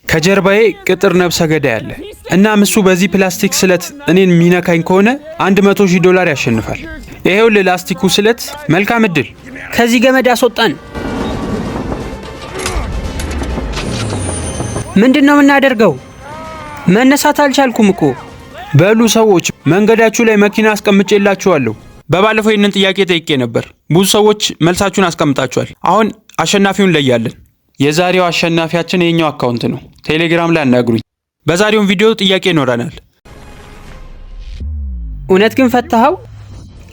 ከጀርባዬ ቅጥር ነብሰ ገዳይ አለ። እናም እሱ በዚህ ፕላስቲክ ስለት እኔን የሚነካኝ ከሆነ $100,000 ያሸንፋል። ይሄው ላስቲኩ ስለት። መልካም እድል። ከዚህ ገመድ አስወጣን። ምንድነው የምናደርገው? መነሳት አልቻልኩም እኮ። በሉ ሰዎች መንገዳችሁ ላይ መኪና አስቀምጬላችኋለሁ። በባለፈው ይህንን ጥያቄ ጠይቄ ነበር። ብዙ ሰዎች መልሳችሁን አስቀምጣችኋል። አሁን አሸናፊውን ለያለን። የዛሬው አሸናፊያችን የኛው አካውንት ነው። ቴሌግራም ላይ አናግሩኝ። በዛሬውም ቪዲዮ ጥያቄ ይኖረናል። እውነት ግን ፈታኸው?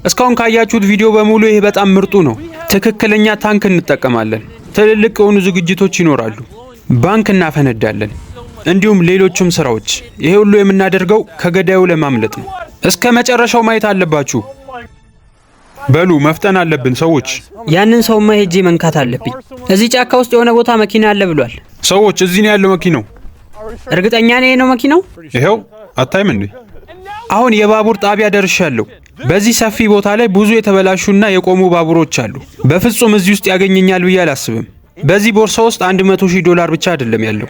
እስካሁን ካያችሁት ቪዲዮ በሙሉ ይሄ በጣም ምርጡ ነው። ትክክለኛ ታንክ እንጠቀማለን። ትልልቅ የሆኑ ዝግጅቶች ይኖራሉ። ባንክ እናፈነዳለን። እንዲሁም ሌሎችም ስራዎች። ይሄ ሁሉ የምናደርገው ከገዳዩ ለማምለጥ ነው። እስከ መጨረሻው ማየት አለባችሁ። በሉ መፍጠን አለብን ሰዎች። ያንን ሰውማ ሄጄ መንካት አለብኝ። እዚህ ጫካ ውስጥ የሆነ ቦታ መኪና አለ ብሏል። ሰዎች እዚህ ነው ያለው መኪናው። እርግጠኛ ነኝ ነው መኪናው? ይሄው አታይም እንዴ? አሁን የባቡር ጣቢያ ደርሻለሁ። በዚህ ሰፊ ቦታ ላይ ብዙ የተበላሹና የቆሙ ባቡሮች አሉ። በፍጹም እዚህ ውስጥ ያገኘኛል ብዬ አላስብም። በዚህ ቦርሳ ውስጥ $100,000 ብቻ አይደለም ያለው፣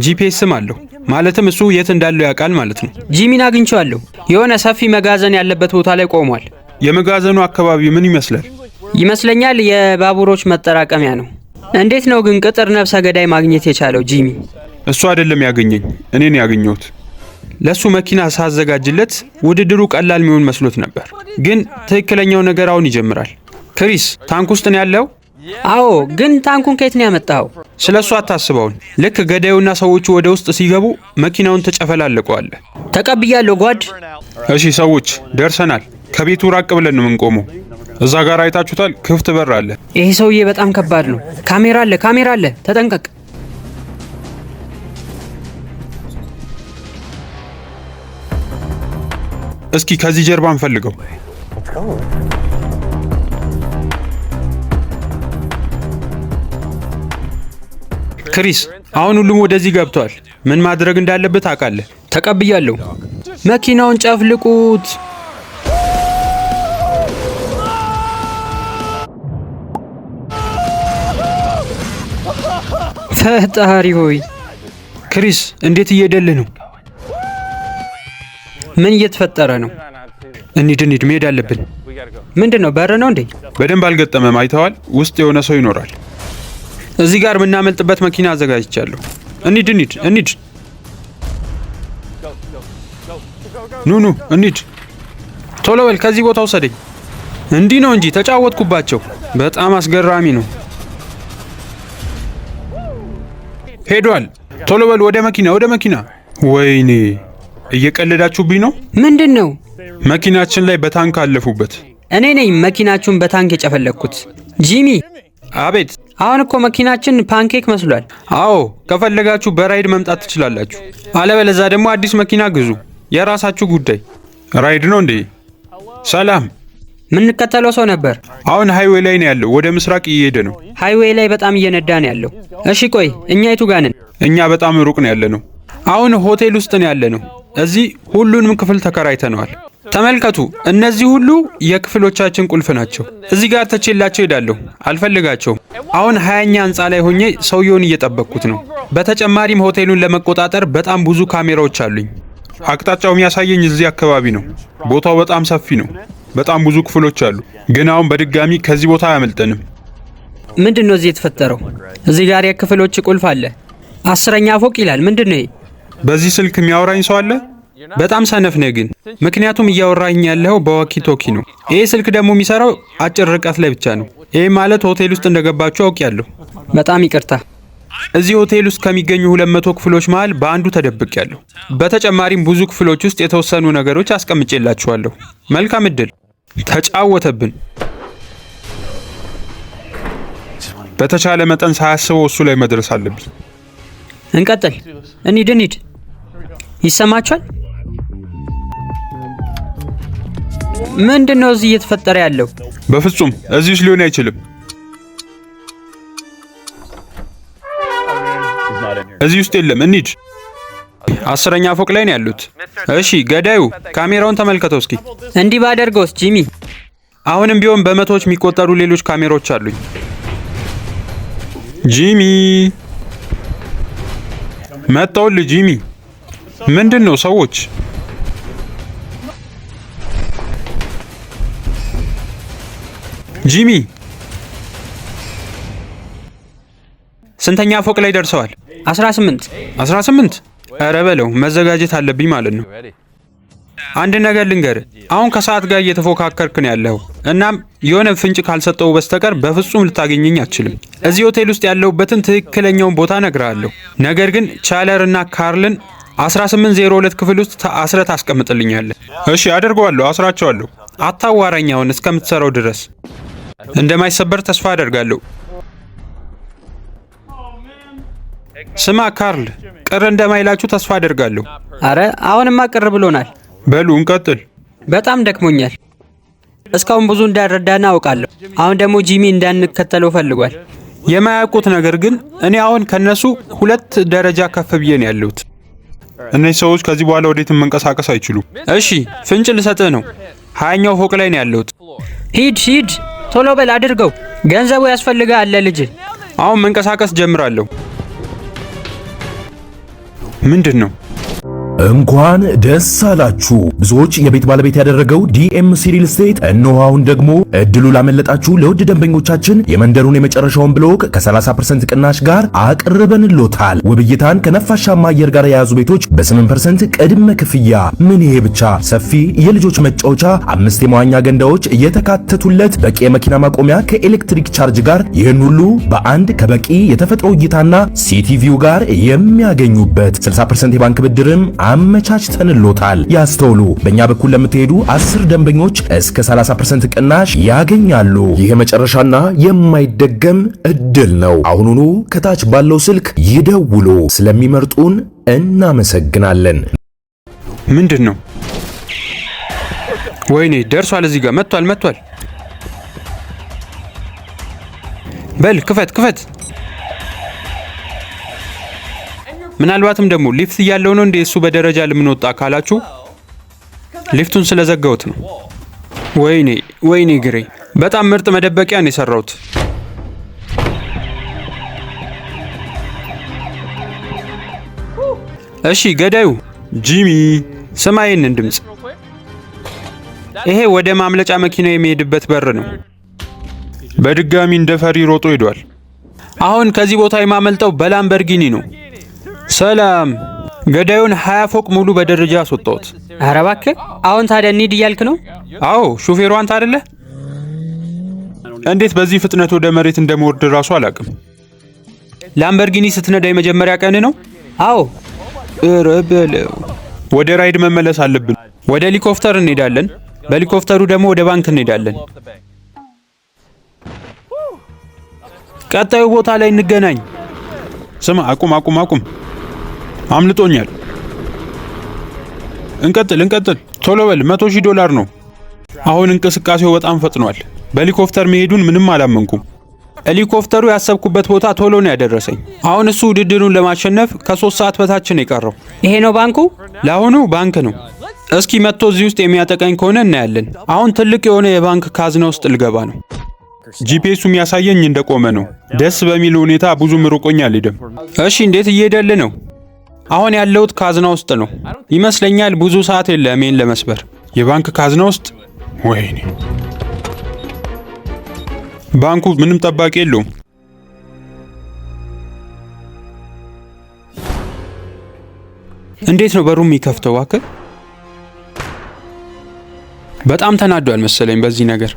ጂፒኤስም አለው። ማለትም እሱ የት እንዳለው ያውቃል ማለት ነው። ጂሚን አግኝቼዋለሁ። የሆነ ሰፊ መጋዘን ያለበት ቦታ ላይ ቆሟል። የመጋዘኑ አካባቢ ምን ይመስላል? ይመስለኛል የባቡሮች መጠራቀሚያ ነው። እንዴት ነው ግን ቅጥር ነብሰ ገዳይ ማግኘት የቻለው ጂሚ? እሱ አይደለም ያገኘኝ፣ እኔ ነኝ ያገኘሁት። ለሱ መኪና ሳዘጋጅለት ውድድሩ ቀላል የሚሆን መስሎት ነበር። ግን ትክክለኛው ነገር አሁን ይጀምራል። ክሪስ ታንክ ውስጥ ነው ያለው? አዎ፣ ግን ታንኩን ከየት ነው ያመጣው? ስለሱ አታስበውን። ልክ ገዳዩና ሰዎቹ ወደ ውስጥ ሲገቡ መኪናውን ተጨፈላልቀዋለህ። ተቀብያለሁ ጓድ። እሺ ሰዎች ደርሰናል። ከቤቱ ራቅ ብለን ነው የምንቆመው። እዛ ጋር አይታችሁታል፣ ክፍት በር አለ። ይሄ ሰውዬ በጣም ከባድ ነው። ካሜራ አለ፣ ተጠንቀቅ። እስኪ ከዚህ ጀርባ እንፈልገው። ክሪስ አሁን ሁሉም ወደዚህ ገብቷል። ምን ማድረግ እንዳለበት ታውቃለህ? ተቀብያለሁ። መኪናውን ጨፍልቁት። ፈጣሪ ሆይ። ክሪስ እንዴት እየሄደልህ ነው? ምን እየተፈጠረ ነው? እንሂድ፣ መሄድ አለብን። ምንድነው? በር ነው እንዴ? በደንብ አልገጠመም። አይተዋል? ውስጥ የሆነ ሰው ይኖራል። እዚህ ጋር የምናመልጥበት መኪና አዘጋጅቻለሁ። እንሂድ። ኑ እንሂድ። ቶሎ በል፣ ከዚህ ቦታ ውሰደኝ። እንዲህ ነው እንጂ ተጫወትኩባቸው። በጣም አስገራሚ ነው። ሄዷል። ቶሎ በል፣ ወደ መኪና። ወይኔ እየቀለዳችሁብኝ ነው። ምንድን ነው? መኪናችን ላይ በታንክ አለፉበት። እኔ ነኝ መኪናችሁን በታንክ የጨፈለኩት። ጂሚ። አቤት። አሁን እኮ መኪናችን ፓንኬክ መስሏል። አዎ፣ ከፈለጋችሁ በራይድ መምጣት ትችላላችሁ። አለበለዛ ደግሞ አዲስ መኪና ግዙ። የራሳችሁ ጉዳይ። ራይድ ነው እንዴ? ሰላም። ምንከተለው ሰው ነበር። አሁን ሃይዌይ ላይ ነው ያለው። ወደ ምስራቅ እየሄደ ነው። ሃይዌይ ላይ በጣም እየነዳ ነው ያለው። እሺ ቆይ፣ እኛ የቱ ጋር ነን? እኛ በጣም ሩቅ ነው ያለነው። አሁን ሆቴል ውስጥ ነው ያለነው። እዚህ ሁሉንም ክፍል ተከራይተነዋል። ተመልከቱ፣ እነዚህ ሁሉ የክፍሎቻችን ቁልፍ ናቸው። እዚህ ጋር ተቼላቸው ሄዳለሁ። አልፈልጋቸውም። አሁን 20ኛ ህንፃ ላይ ሆኜ ሰውየውን እየጠበቅኩት ነው። በተጨማሪም ሆቴሉን ለመቆጣጠር በጣም ብዙ ካሜራዎች አሉኝ። አቅጣጫው የሚያሳየኝ እዚህ አካባቢ ነው። ቦታው በጣም ሰፊ ነው። በጣም ብዙ ክፍሎች አሉ። ግን አሁን በድጋሚ ከዚህ ቦታ አያመልጠንም። ምንድነው እዚህ የተፈጠረው? እዚህ ጋር የክፍሎች ቁልፍ አለ። 10ኛ ፎቅ ይላል። ምንድነው? በዚህ ስልክ የሚያወራኝ ሰው አለ? በጣም ሰነፍ ነህ ግን፣ ምክንያቱም እያወራኝ ያለው በዋኪ ቶኪ ነው። ይሄ ስልክ ደግሞ የሚሰራው አጭር ርቀት ላይ ብቻ ነው። ይሄ ማለት ሆቴል ውስጥ እንደገባችሁ አውቄያለሁ። በጣም ይቅርታ። እዚህ ሆቴል ውስጥ ከሚገኙ 200 ክፍሎች መሃል በአንዱ ተደብቄያለሁ። በተጨማሪም ብዙ ክፍሎች ውስጥ የተወሰኑ ነገሮች አስቀምጬላችኋለሁ። መልካም እድል። ተጫወተብን። በተቻለ መጠን ሳያስበው እሱ ላይ መድረስ አለብኝ። እንቀጥል። እንሂድ። ይሰማችኋል? ምንድነው እዚህ እየተፈጠረ ያለው? በፍጹም እዚህ ውስጥ ሊሆን አይችልም። እዚህ ውስጥ የለም። እንሂድ። 10ኛ ፎቅ ላይ ነው ያሉት። እሺ ገዳዩ፣ ካሜራውን ተመልከተው እስኪ። እንዲህ ባደርገውስ ጂሚ? አሁንም ቢሆን በመቶዎች የሚቆጠሩ ሌሎች ካሜራዎች አሉኝ። ጂሚ መጣሁልህ ጂሚ። ምንድን ነው ሰዎች? ጂሚ ስንተኛ ፎቅ ላይ ደርሰዋል? 18። 18? ኧረ በለው መዘጋጀት አለብኝ ማለት ነው። አንድ ነገር ልንገርህ፣ አሁን ከሰዓት ጋር እየተፎካከርክ ነው ያለው። እናም የሆነ ፍንጭ ካልሰጠው በስተቀር በፍጹም ልታገኘኝ አትችልም። እዚህ ሆቴል ውስጥ ያለሁበትን ትክክለኛውን ቦታ እነግርሃለሁ። ነገር ግን ቻለር እና ካርልን 1802 ክፍል ውስጥ አስረህ ታስቀምጥልኛለህ። እሺ አደርገዋለሁ፣ አስራቸዋለሁ። አታዋራኝ አሁን እስከምትሰራው ድረስ። እንደማይሰበር ተስፋ አደርጋለሁ። ስማ ካርል፣ ቅር እንደማይላችሁ ተስፋ አደርጋለሁ። አረ አሁንማ ቅር ብሎናል። በሉ እንቀጥል። በጣም ደክሞኛል። እስካሁን ብዙ እንዳረዳና አውቃለሁ። አሁን ደግሞ ጂሚ እንዳንከተለው ፈልጓል። የማያውቁት ነገር ግን እኔ አሁን ከነሱ 2 ደረጃ ከፍ ብዬ ነው ያለሁት። እነዚህ ሰዎች ከዚህ በኋላ ወዴትም መንቀሳቀስ አይችሉም። እሺ ፍንጭ ልሰጥህ ነው። 20ኛው ፎቅ ላይ ነው ያለሁት። ሂድ፣ ቶሎ በል አድርገው። ገንዘቡ ያስፈልጋል ለልጅ። አሁን መንቀሳቀስ ጀምራለሁ። ምንድን ነው? እንኳን ደስ አላችሁ! ብዙዎች የቤት ባለቤት ያደረገው ዲኤምሲ ሪል ስቴት እነሆ አሁን ደግሞ እድሉ ላመለጣችሁ ለውድ ደንበኞቻችን የመንደሩን የመጨረሻውን ብሎክ ከ30% ቅናሽ ጋር አቅርበንሎታል። ውብ እይታን ከነፋሻማ አየር ጋር የያዙ ቤቶች በ8% ቅድመ ክፍያ። ምን ይሄ ብቻ! ሰፊ የልጆች መጫወቻ፣ 5 የመዋኛ ገንዳዎች እየተካተቱለት፣ በቂ የመኪና ማቆሚያ ከኤሌክትሪክ ቻርጅ ጋር፣ ይህን ሁሉ በአንድ ከበቂ የተፈጥሮ እይታና ሲቲቪው ጋር የሚያገኙበት 60% የባንክ ብድርም አመቻችተንሎታል። ያስተውሉ፣ በእኛ በኩል ለምትሄዱ 10 ደንበኞች እስከ 30% ቅናሽ ያገኛሉ። ይህ መጨረሻና የማይደገም እድል ነው። አሁኑኑ ከታች ባለው ስልክ ይደውሉ። ስለሚመርጡን እናመሰግናለን። ምንድን ነው? ወይኔ ደርሷል። እዚህ ጋር መጥቷል። በል ክፈት። ምናልባትም ደግሞ ሊፍት እያለው ነው እንዴ እሱ በደረጃ ልምንወጣ ካላችሁ ሊፍቱን ስለዘጋሁት ነው። ወይኔ ግሬ፣ በጣም ምርጥ መደበቂያ ነው የሰራሁት። እሺ ገዳዩ ጂሚ፣ ስማ ይህንን ድምፅ። ይሄ ወደ ማምለጫ መኪናው የሚሄድበት በር ነው። በድጋሚ እንደ ፈሪ ሮጦ ሄዷል። አሁን ከዚህ ቦታ የማመልጠው በላምበርጊኒ ነው። ሰላም፣ ገዳዩን 20 ፎቅ ሙሉ በደረጃ አስወጣሁት። ኧረ እባክህ፣ አሁን ታዲያ እንሂድ እያልክ ነው? አዎ፣ ሹፌሩ አንተ አይደለህ? እንዴት በዚህ ፍጥነት ወደ መሬት እንደመወርድ ራሱ አላውቅም። ላምበርጊኒ ስትነዳ የመጀመሪያ ቀን ነው? አዎ። ኧረ በለው። ወደ ራይድ መመለስ አለብን። ወደ ሄሊኮፕተር እንሄዳለን። በሄሊኮፕተሩ ደግሞ ወደ ባንክ እንሄዳለን። ቀጣዩ ቦታ ላይ እንገናኝ። ስማ፣ አቁም። አምልጦኛል። እንቀጥል። ቶሎ በል። $100,000 ነው። አሁን እንቅስቃሴው በጣም ፈጥኗል። በሄሊኮፕተር መሄዱን ምንም አላመንኩም። ሄሊኮፕተሩ ያሰብኩበት ቦታ ቶሎ ነው ያደረሰኝ። አሁን እሱ ውድድሩን ለማሸነፍ ከ3 ሰዓት በታች ነው የቀረው። ይሄ ነው ባንኩ? ለአሁኑ ባንክ ነው። እስኪ መጥቶ እዚህ ውስጥ የሚያጠቃኝ ከሆነ እናያለን። አሁን ትልቅ የሆነ የባንክ ካዝና ውስጥ ልገባ ነው። ጂፒኤሱ የሚያሳየኝ እንደቆመ ነው። ደስ በሚል ሁኔታ ብዙም ርቆኝ አልሄድም። እሺ፣ እንዴት እየሄደል ነው? አሁን ያለሁት ካዝና ውስጥ ነው ይመስለኛል። ብዙ ሰዓት የለም ይሄን ለመስበር። የባንክ ካዝና ውስጥ? ወይኔ፣ ባንኩ ምንም ጠባቂ የለውም። እንዴት ነው በሩ የሚከፍተው? እባክህ። በጣም ተናዷል መሰለኝ በዚህ ነገር።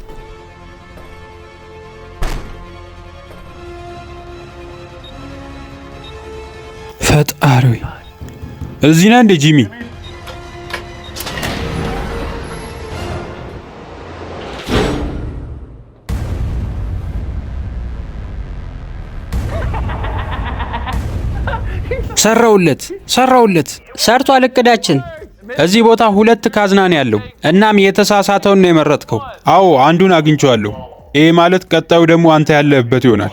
ፈጣሪ፣ እዚህ ነህ እንዴ ጂሚ? ሰራውለት። ሰርቷል እቅዳችን። እዚህ ቦታ 2 ካዝና ነው ያለው። እናም የተሳሳተውን ነው የመረጥከው። አዎ፣ አንዱን አግኝቼዋለሁ። ይሄ ማለት ቀጣዩ ደግሞ አንተ ያለህበት ይሆናል።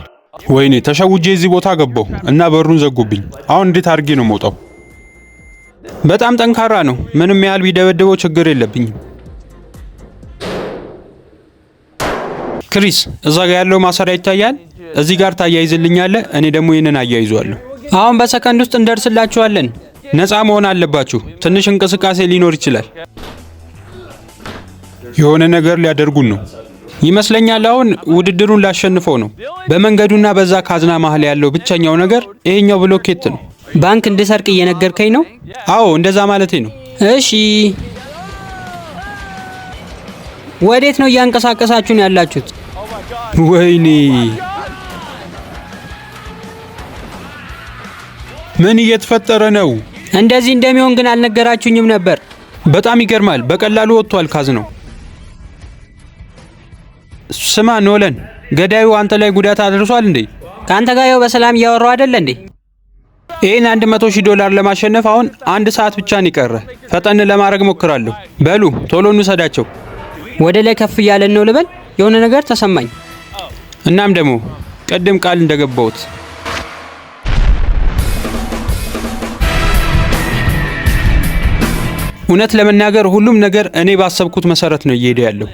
ወይኔ፣ ተሸውጄ እዚህ ቦታ ገባሁ እና በሩን ዘጉብኝ። አሁን እንዴት አድርጌ ነው መውጣው? በጣም ጠንካራ ነው። ምንም ያህል ቢደበድበው ችግር የለብኝም። ክሪስ፣ እዛ ጋር ያለው ማሰሪያ ይታያል? እዚህ ጋር ታያይዝልኛለህ፣ እኔ ደግሞ ይህንን አያይዟለሁ። አሁን በሰከንድ ውስጥ እንደርስላችኋለን። ነፃ መሆን አለባችሁ። ትንሽ እንቅስቃሴ ሊኖር ይችላል። የሆነ ነገር ሊያደርጉን ነው ይመስለኛል። አሁን ውድድሩን ላሸንፈው ነው። በመንገዱና በዛ ካዝና መሃል ያለው ብቸኛው ነገር ይሄኛው ብሎኬት ነው። ባንክ እንድሰርቅ እየነገርከኝ ነው? አዎ እንደዛ ማለቴ ነው። እሺ፣ ወዴት ነው እያንቀሳቀሳችሁን ያላችሁት? ወይኔ ምን እየተፈጠረ ነው? እንደዚህ እንደሚሆን ግን አልነገራችሁኝም ነበር። በጣም ይገርማል። በቀላሉ ወጥቷል ካዝናው። ስማ ኖለን፣ ገዳዩ አንተ ላይ ጉዳት አድርሷል እንዴ? ከአንተ ጋር ያው በሰላም እያወራው አይደለ እንዴ? ይህን $100,000 ለማሸነፍ አሁን 1 ሰዓት ብቻ ነው የቀረ። ፈጠን ለማድረግ ሞክራለሁ። በሉ ቶሎ እንውሰዳቸው። ወደ ላይ ከፍ እያለን ነው ልበል? የሆነ ነገር ተሰማኝ። እናም ደግሞ ቀደም ቃል እንደገባሁት እውነት ለመናገር ሁሉም ነገር እኔ ባሰብኩት መሰረት ነው እየሄደ ያለው።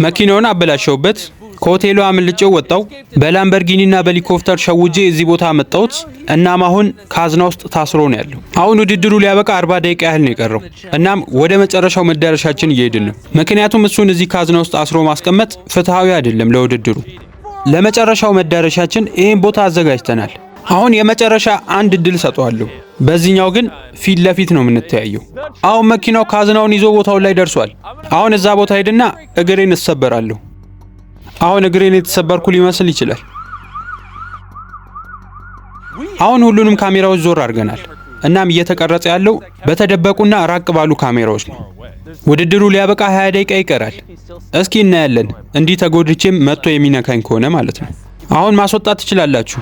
መኪናውን አበላሸውበት፣ ከሆቴሉ አምልጬው ወጣው፣ በላምበርጊኒና በሄሊኮፕተር ሸውጄ እዚህ ቦታ አመጣሁት። እናም አሁን ካዝና ውስጥ ታስሮ ነው ያለው። አሁን ውድድሩ ሊያበቃ 40 ደቂቃ ያህል ነው የቀረው። እናም ወደ መጨረሻው መዳረሻችን እየሄድን ነው። ምክንያቱም እሱን እዚህ ካዝና ውስጥ አስሮ ማስቀመጥ ፍትሃዊ አይደለም ለውድድሩ። ለመጨረሻው መዳረሻችን ይህን ቦታ አዘጋጅተናል። አሁን የመጨረሻ አንድ እድል ሰጠዋለሁ። በዚህኛው ግን ፊት ለፊት ነው የምንተያየው። አሁን መኪናው ካዝናውን ይዞ ቦታው ላይ ደርሷል። አሁን እዛ ቦታ ሄድና እግሬን እሰበራለሁ። አሁን እግሬን የተሰበርኩ ሊመስል ይችላል። አሁን ሁሉንም ካሜራዎች ዞር አድርገናል። እናም እየተቀረጸ ያለው በተደበቁና ራቅ ባሉ ካሜራዎች ነው። ውድድሩ ሊያበቃ 20 ደቂቃ ይቀራል። እስኪ እናያለን። እንዲህ ተጎድቼም መጥቶ የሚነካኝ ከሆነ ማለት ነው። አሁን ማስወጣት ትችላላችሁ።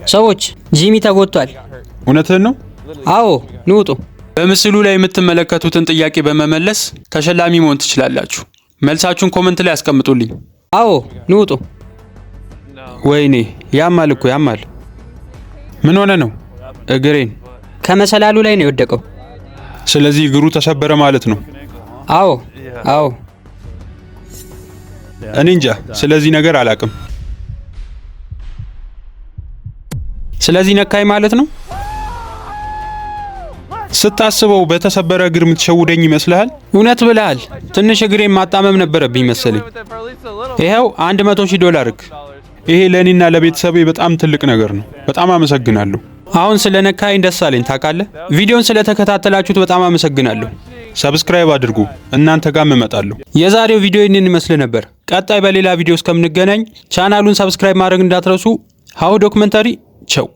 ሰዎች ጂሚ ተጎድቷል። እውነትህን ነው? አዎ ንውጡ። በምስሉ ላይ የምትመለከቱትን ጥያቄ በመመለስ ተሸላሚ መሆን ትችላላችሁ። መልሳችሁን ኮሜንት ላይ አስቀምጡልኝ። አዎ ንውጡ። ወይኔ ያማል እኮ ያማል። ምን ሆነ ነው? እግሬን ከመሰላሉ ላይ ነው የወደቀው። ስለዚህ እግሩ ተሰበረ ማለት ነው? አዎ አዎ። እኔ እንጃ ስለዚህ ነገር አላቅም። ስለዚህ ነካይ ማለት ነው? ስታስበው በተሰበረ እግር የምትሸውደኝ ይመስልሃል? እውነት ብለሃል። ትንሽ እግሬን ማጣመም ነበረብኝ መሰለኝ። ይሄው $100,000። ይሄ ለእኔና ለቤተሰቤ በጣም ትልቅ ነገር ነው። በጣም አመሰግናለሁ። አሁን ስለ ነካኝ ደስ አለኝ ታውቃለህ። ቪዲዮን ስለተከታተላችሁት በጣም አመሰግናለሁ። ሰብስክራይብ አድርጉ። እናንተ ጋር እመጣለሁ። የዛሬው ቪዲዮ ይህንን ይመስል ነበር። ቀጣይ በሌላ ቪዲዮ እስከምንገናኝ ቻናሉን ሰብስክራይብ ማድረግ እንዳትረሱ። ሃው ዶክመንተሪ ቸው